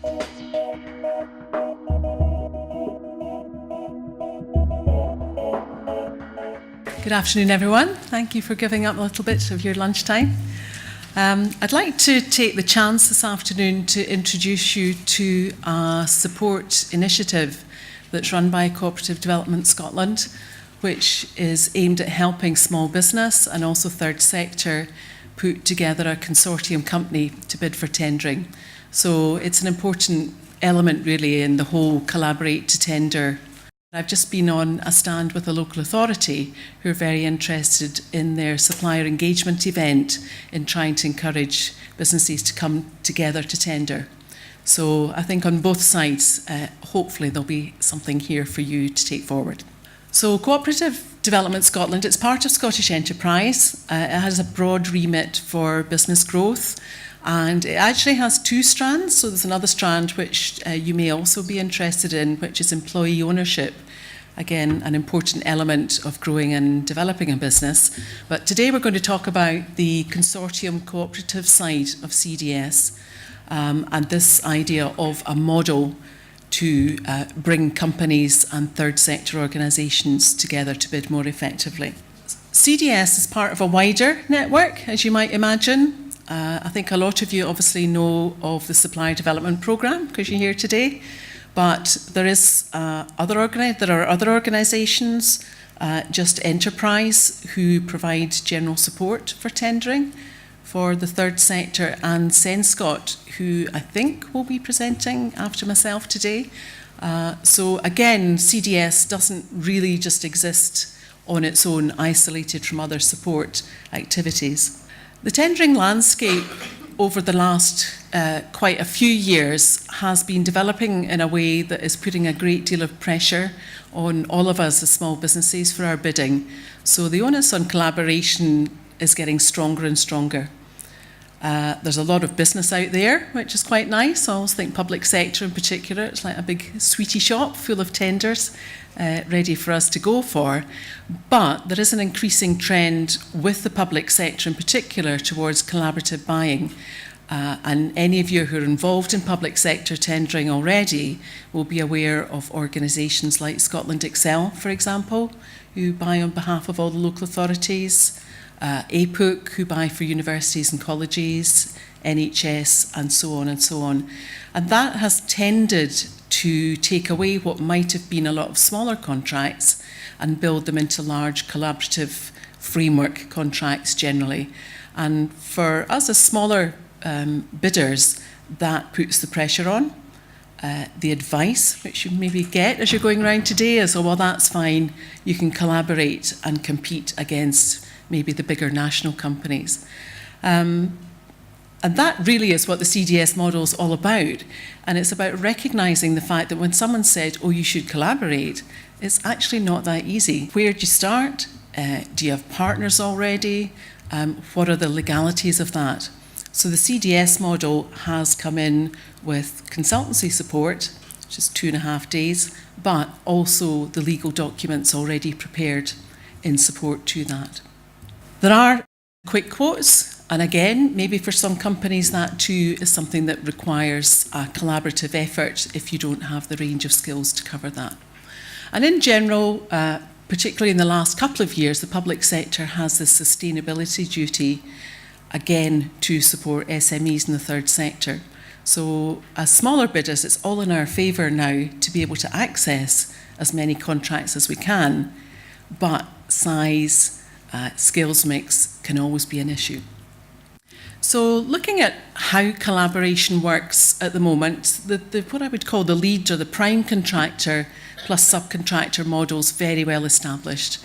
Good afternoon, everyone. Thank you for giving up a little bit of your lunchtime. I'd like to take the chance this afternoon to introduce you to a support initiative that's run by Co-operative Development Scotland, which is aimed at helping small business and also third sector put together a consortium company to bid for tendering. So it's an important element really in the whole collaborate to tender. I've just been on a stand with a local authority who are very interested in their supplier engagement event in trying to encourage businesses to come together to tender. So I think on both sides, hopefully there'll be something here for you to take forward. So Co-operative Development Scotland, it's part of Scottish Enterprise. It has a broad remit for business growth. And it actually has two strands. So there's another strand which you may also be interested in, which is employee ownership. Again, an important element of growing and developing a business. But today we're going to talk about the consortium cooperative side of CDS and this idea of a model to bring companies and third sector organisations together to bid more effectively. CDS is part of a wider network, as you might imagine. I think a lot of you obviously know of the Supplier Development Programme because you're here today, but there are other organisations, Just Enterprise, who provide general support for tendering for the third sector, and Scott, who I think will be presenting after myself today. So again, CDS doesn't really just exist on its own, isolated from other support activities. The tendering landscape over the last quite a few years has been developing in a way that is putting a great deal of pressure on all of us as small businesses for our bidding. So the onus on collaboration is getting stronger and stronger. There's a lot of business out there, which is quite nice. I always think public sector in particular, it's like a big sweetie shop full of tenders ready for us to go for. But there is an increasing trend with the public sector in particular towards collaborative buying. And any of you who are involved in public sector tendering already will be aware of organisations like Scotland Excel, for example, who buy on behalf of all the local authorities, APUC, who buy for universities and colleges, NHS, and so on and so on. And that has tended to take away what might have been a lot of smaller contracts and build them into large collaborative framework contracts generally. And for us as smaller bidders, that puts the pressure on. The advice which you maybe get as you're going around today is, oh, well, that's fine, you can collaborate and compete against maybe the bigger national companies. And that really is what the CDS model is all about. And it's about recognising the fact that when someone said, oh, you should collaborate, it's actually not that easy. Where do you start? Do you have partners already? What are the legalities of that? So the CDS model has come in with consultancy support, which is 2.5 days, but also the legal documents already prepared in support to that. There are quick quotes, and again, maybe for some companies that too is something that requires a collaborative effort if you don't have the range of skills to cover that. And in general, particularly in the last couple of years, the public sector has this sustainability duty, again, to support SMEs in the third sector. So as smaller bidders, it's all in our favour now to be able to access as many contracts as we can, but size, skills mix can always be an issue. So looking at how collaboration works at the moment, what I would call the lead or the prime contractor plus subcontractor model is very well established.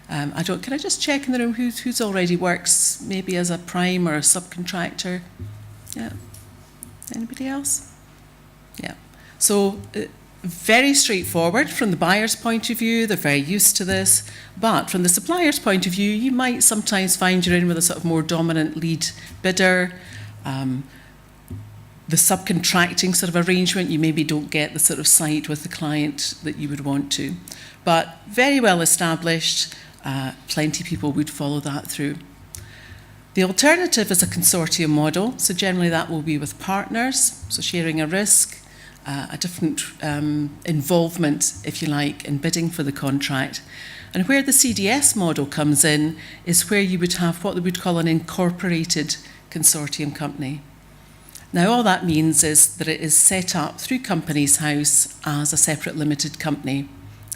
Can I just check in the room who's already works maybe as a prime or a subcontractor? Yeah. Anybody else? Yeah. So very straightforward from the buyer's point of view. They're very used to this. But from the supplier's point of view, you might sometimes find you're in with a sort of more dominant lead bidder. The subcontracting sort of arrangement, you maybe don't get the sort of site with the client that you would want to. But very well established, plenty of people would follow that through. The alternative is a consortium model, so generally that will be with partners, so sharing a risk, a different involvement, if you like, in bidding for the contract. And where the CDS model comes in is where you would have what they would call an incorporated consortium company. Now, all that means is that it is set up through Companies House as a separate limited company,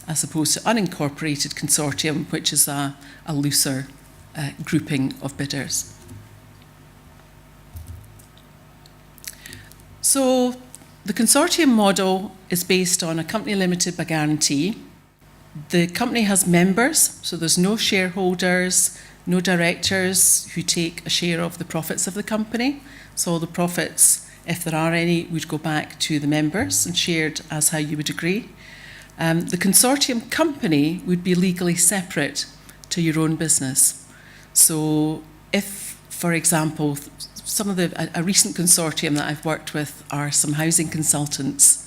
as opposed to unincorporated consortium, which is a looser grouping of bidders. So the consortium model is based on a company limited by guarantee. The company has members, so there's no shareholders, no directors who take a share of the profits of the company. So all the profits, if there are any, would go back to the members and shared as how you would agree. The consortium company would be legally separate to your own business. So if, for example, a recent consortium that I've worked with are some housing consultants,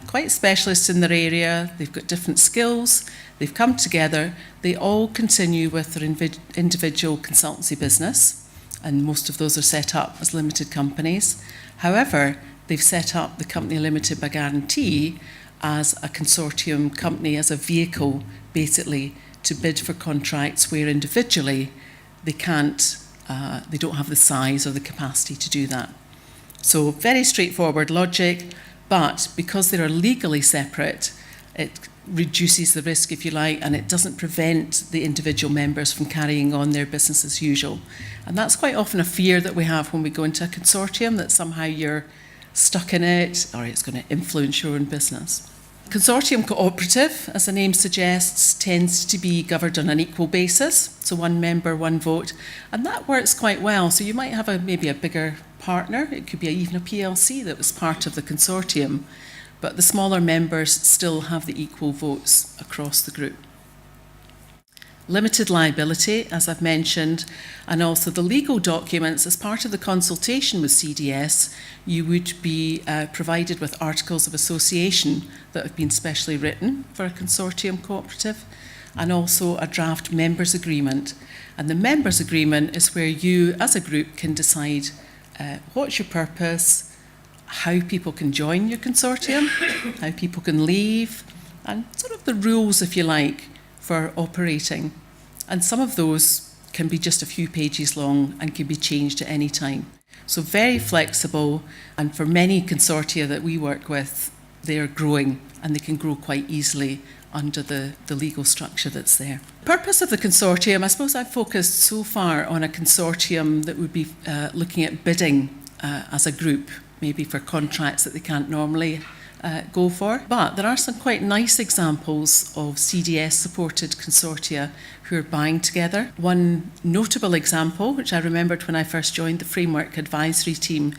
quite specialists in their area, they've got different skills, they've come together, they all continue with their individual consultancy business, and most of those are set up as limited companies. However, they've set up the company limited by guarantee as a consortium company, as a vehicle, basically, to bid for contracts where individually they don't have the size or the capacity to do that. So very straightforward logic, but because they are legally separate, it reduces the risk, if you like, and it doesn't prevent the individual members from carrying on their business as usual. And that's quite often a fear that we have when we go into a consortium, that somehow you're stuck in it or it's going to influence your own business. Consortium cooperative, as the name suggests, tends to be governed on an equal basis, so one member, one vote, and that works quite well. So you might have maybe a bigger partner, it could be even a PLC that was part of the consortium, but the smaller members still have the equal votes across the group. Limited liability, as I've mentioned, and also the legal documents. As part of the consultation with CDS, you would be provided with articles of association that have been specially written for a consortium cooperative, and also a draft members agreement. And the members agreement is where you, as a group, can decide what's your purpose, how people can join your consortium, how people can leave, and sort of the rules, if you like, for operating. And some of those can be just a few pages long and can be changed at any time. So very flexible, and for many consortia that we work with, they are growing and they can grow quite easily under the legal structure that's there. The purpose of the consortium, I suppose I've focused so far on a consortium that would be looking at bidding as a group, maybe for contracts that they can't normally go for. But there are some quite nice examples of CDS-supported consortia who are buying together. One notable example, which I remembered when I first joined the Framework Advisory team,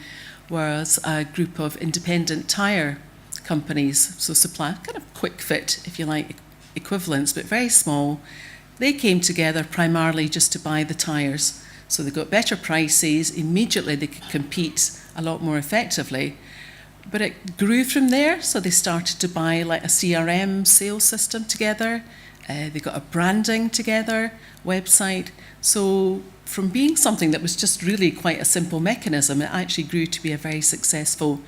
was a group of independent tyre companies, so supply kind of quick fit, if you like, equivalents, but very small. They came together primarily just to buy the tyres. So they got better prices, immediately they could compete a lot more effectively. But it grew from there, so they started to buy like a CRM sales system together. They got a branding together, website. So from being something that was just really quite a simple mechanism, it actually grew to be a very successful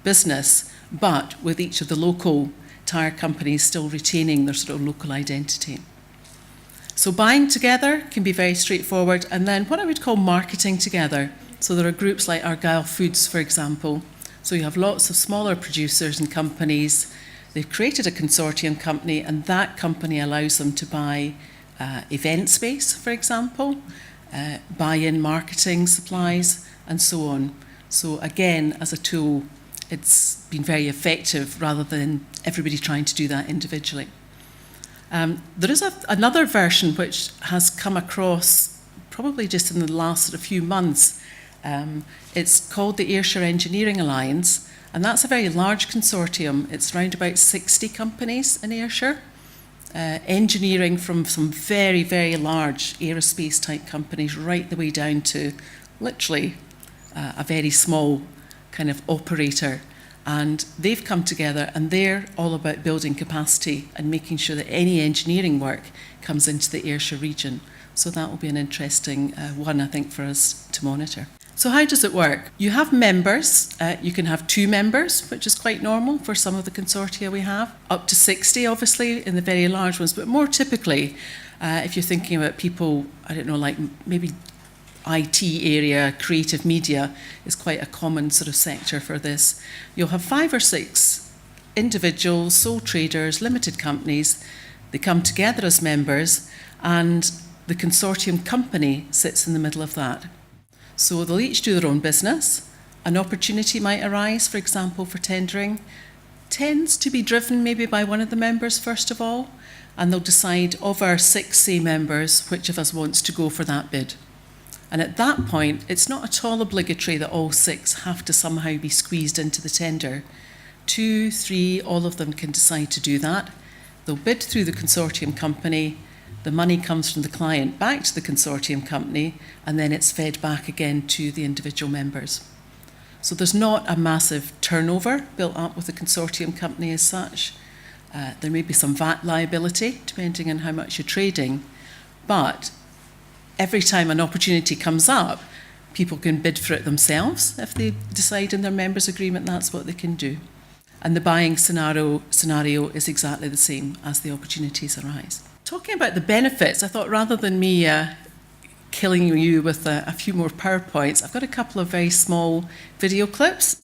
business, but with each of the local tyre companies still retaining their sort of local identity. So buying together can be very straightforward, and then what I would call marketing together. So there are groups like Argyle Foods, for example. So you have lots of smaller producers and companies. They've created a consortium company, and that company allows them to buy event space, for example, buy in marketing supplies, and so on. So again, as a tool, it's been very effective rather than everybody trying to do that individually. There is another version which has come across probably just in the last sort of few months. It's called the Ayrshire Engineering Alliance, and that's a very large consortium. It's around about 60 companies in Ayrshire, engineering from some very, very large aerospace type companies right the way down to literally a very small kind of operator. And they've come together and they're all about building capacity and making sure that any engineering work comes into the Ayrshire region. So that will be an interesting one, I think, for us to monitor. So how does it work? You have members. You can have 2 members, which is quite normal for some of the consortia we have, up to 60 obviously in the very large ones, but more typically if you're thinking about people, I don't know, like maybe IT area, creative media is quite a common sort of sector for this. You'll have 5 or 6 individuals, sole traders, limited companies. They come together as members, and the consortium company sits in the middle of that. So they'll each do their own business. An opportunity might arise, for example, for tendering, tends to be driven maybe by one of the members first of all, and they'll decide of our 6, say, members, which of us wants to go for that bid. And at that point, it's not at all obligatory that all 6 have to somehow be squeezed into the tender. 2, 3, all of them can decide to do that. They'll bid through the consortium company. The money comes from the client back to the consortium company, and then it's fed back again to the individual members. So there's not a massive turnover built up with the consortium company as such. There may be some VAT liability, depending on how much you're trading, but every time an opportunity comes up, people can bid for it themselves. If they decide in their members' agreement that's what they can do. And the buying scenario is exactly the same as the opportunities arise. Talking about the benefits, I thought rather than me killing you with a few more PowerPoints, I've got a couple of very small video clips.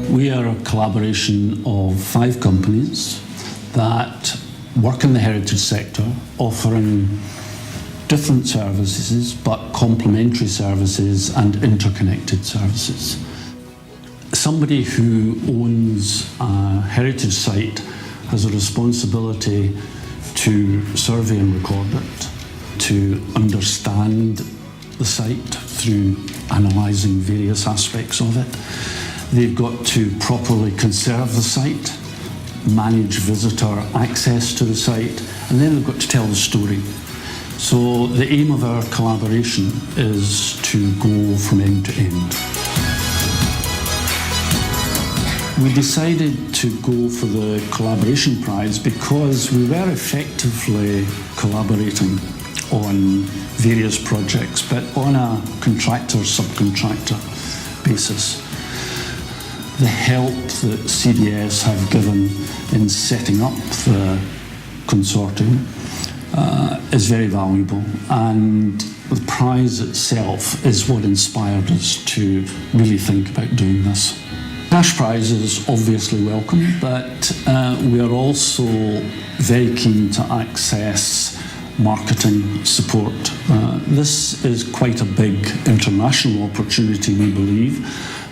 We are a collaboration of 5 companies that work in the heritage sector, offering different services, but complementary services and interconnected services. Somebody who owns a heritage site has a responsibility to survey and record it, to understand the site through analysing various aspects of it. They've got to properly conserve the site, manage visitor access to the site, and then they've got to tell the story. So the aim of our collaboration is to go from end to end. We decided to go for the collaboration prize because we were effectively collaborating on various projects, but on a contractor-subcontractor basis. The help that CDS have given in setting up the consortium is very valuable, and the prize itself is what inspired us to really think about doing this. Cash prize is obviously welcome, but we are also very keen to access marketing support. This is quite a big international opportunity, we believe.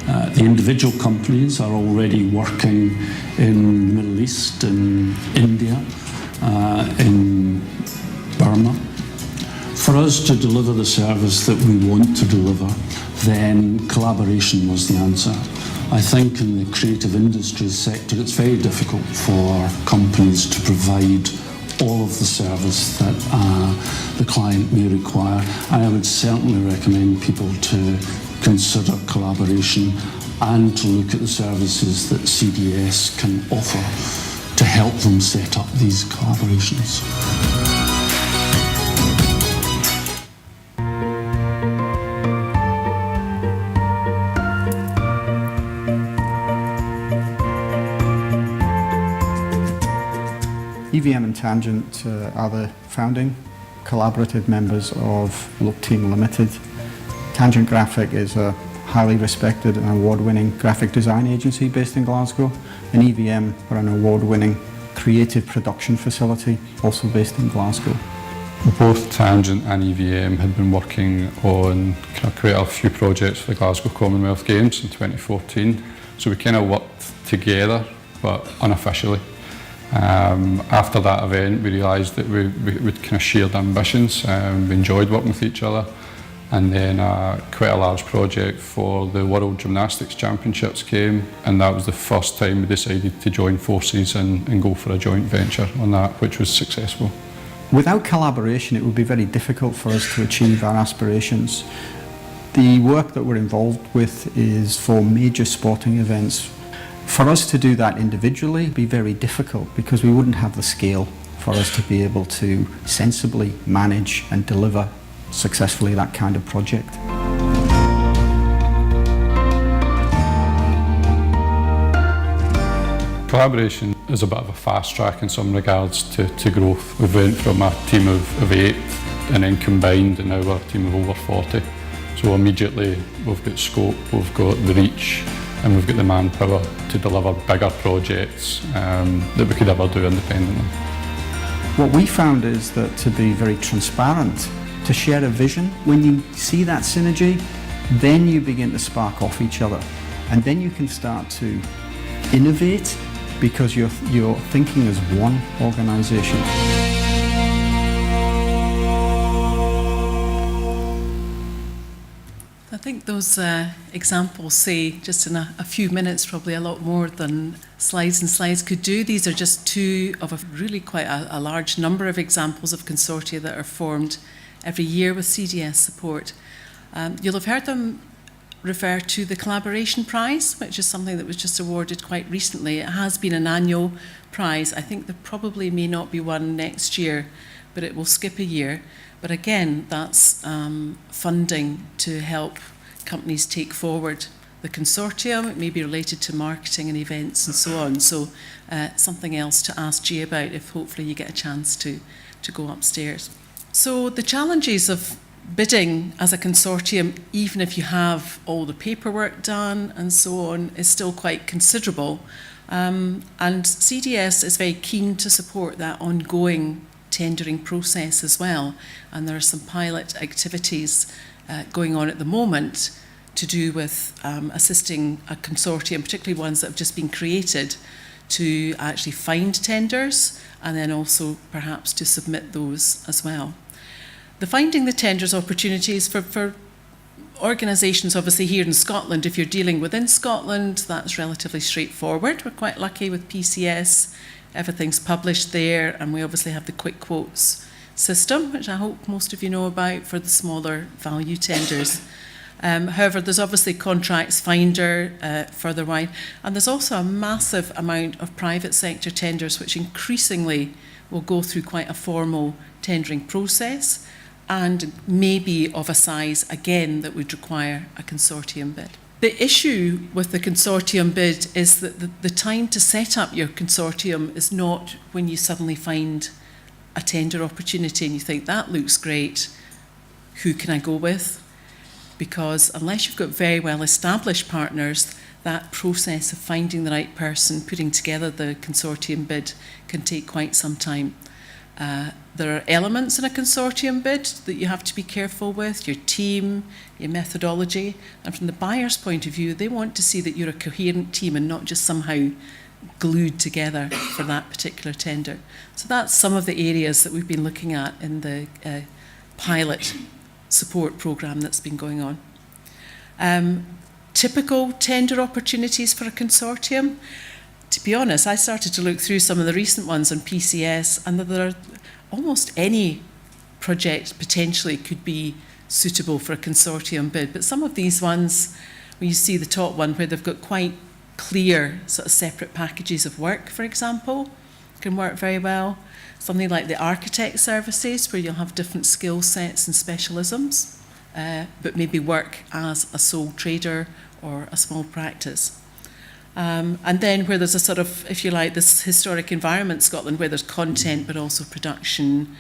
The individual companies are already working in the Middle East, in India, in Burma. For us to deliver the service that we want to deliver, then collaboration was the answer. I think in the creative industries sector, it's very difficult for companies to provide all of the service that the client may require. And I would certainly recommend people to consider collaboration and to look at the services that CDS can offer to help them set up these collaborations. EVM and Tangent are the founding collaborative members of Look Team Limited. Tangent Graphic is a highly respected and award-winning graphic design agency based in Glasgow, and EVM are an award-winning creative production facility also based in Glasgow. Both Tangent and EVM had been working on quite a few projects for the Glasgow Commonwealth Games in 2014, so we kind of worked together but unofficially. After that event, we realised that we'd kind of shared ambitions. We enjoyed working with each other, and then quite a large project for the World Gymnastics Championships came, and that was the first time we decided to join forces and go for a joint venture on that, which was successful. Without collaboration, it would be very difficult for us to achieve our aspirations. The work that we're involved with is for major sporting events. For us to do that individually would be very difficult because we wouldn't have the scale for us to be able to sensibly manage and deliver successfully that kind of project. collaboration is a bit of a fast track in some regards to growth. We've went from a team of 8 and then combined, and now we're a team of over 40. So immediately we've got scope, we've got the reach, and we've got the manpower to deliver bigger projects that we could ever do independently. What we found is that to be very transparent, to share a vision, when you see that synergy, then you begin to spark off each other. And then you can start to innovate because you're thinking as one organisation. I think those examples say, just in a few minutes, probably a lot more than slides and slides could do. These are just two of a really quite a large number of examples of consortia that are formed every year with CDS support. You'll have heard them refer to the Collaboration Prize, which is something that was just awarded quite recently. It has been an annual prize. I think there probably may not be one next year, but it will skip a year. But again, that's funding to help companies take forward the consortium. It may be related to marketing and events and so on. So something else to ask G about if hopefully you get a chance to go upstairs. So the challenges of bidding as a consortium, even if you have all the paperwork done and so on, is still quite considerable. And CDS is very keen to support that ongoing tendering process as well. And there are some pilot activities going on at the moment to do with assisting a consortium, particularly ones that have just been created, to actually find tenders and then also perhaps to submit those as well. The finding the tenders opportunities for organisations, obviously here in Scotland, if you're dealing within Scotland, that's relatively straightforward. We're quite lucky with PCS. Everything's published there, and we obviously have the quick quotes system, which I hope most of you know about for the smaller value tenders. However, there's obviously Contracts Finder further wide, and there's also a massive amount of private sector tenders which increasingly will go through quite a formal tendering process and maybe of a size, again, that would require a consortium bid. The issue with the consortium bid is that the time to set up your consortium is not when you suddenly find a tender opportunity and you think, that looks great, who can I go with? Because unless you've got very well established partners, that process of finding the right person, putting together the consortium bid, can take quite some time. There are elements in a consortium bid that you have to be careful with, your team, your methodology, and from the buyer's point of view, they want to see that you're a coherent team and not just somehow glued together for that particular tender. So that's some of the areas that we've been looking at in the pilot support programme that's been going on. Typical tender opportunities for a consortium. To be honest, I started to look through some of the recent ones on PCS, and there are almost any project potentially could be suitable for a consortium bid. But some of these ones, when you see the top one where they've got quite clear sort of separate packages of work, for example, can work very well. Something like the architect services, where you'll have different skill sets and specialisms, but maybe work as a sole trader or a small practice. And then where there's a sort of, if you like, this historic environment Scotland, where there's content but also production,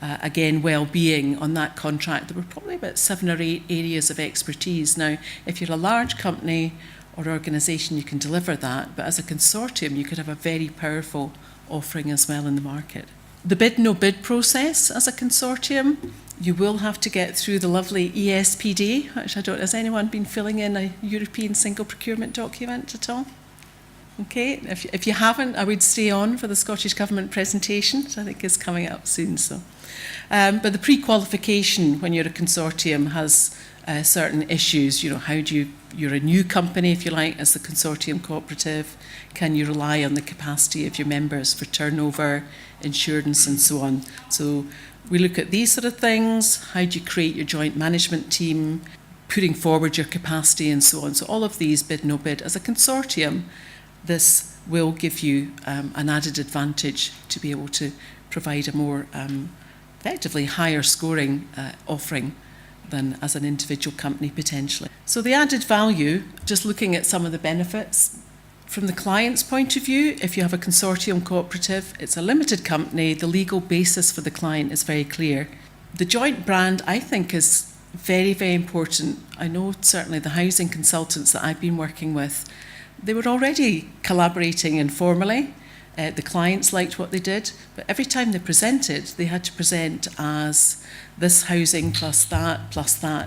again, well-being on that contract. There were probably about 7 or 8 areas of expertise. Now, if you're a large company or organisation, you can deliver that, but as a consortium, you could have a very powerful offering as well in the market. The bid-no-bid process as a consortium, you will have to get through the lovely ESPD, which has anyone been filling in a European single procurement document at all? Okay, if you haven't, I would stay on for the Scottish Government presentation, which I think is coming up soon. But the pre-qualification when you're a consortium has certain issues. You know, you're a new company, if you like, as the consortium cooperative. Can you rely on the capacity of your members for turnover, insurance, and so on? So we look at these sort of things. How do you create your joint management team, putting forward your capacity, and so on? So all of these bid, no bid. As a consortium, this will give you an added advantage to be able to provide a more effectively higher scoring offering than as an individual company potentially. So the added value, just looking at some of the benefits From the client's point of view, if you have a consortium cooperative, it's a limited company, the legal basis for the client is very clear. The joint brand, I think, is very, very important. I know certainly the housing consultants that I've been working with, they were already collaborating informally. The clients liked what they did, but every time they presented, they had to present as this housing plus that,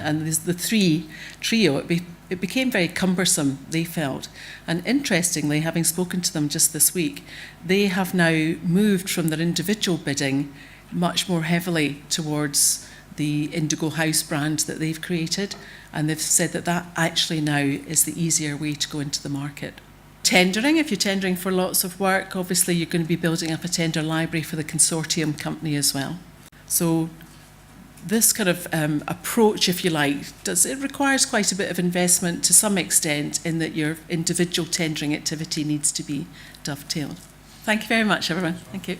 and the trio. It became very cumbersome, they felt. And interestingly, having spoken to them just this week, they have now moved from their individual bidding much more heavily towards the Indigo House brand that they've created, and they've said that that actually now is the easier way to go into the market. Tendering, if you're tendering for lots of work, obviously you're going to be building up a tender library for the consortium company as well. So this kind of approach, if you like, it requires quite a bit of investment to some extent, in that your individual tendering activity needs to be dovetailed. Thank you very much, everyone. Thank you.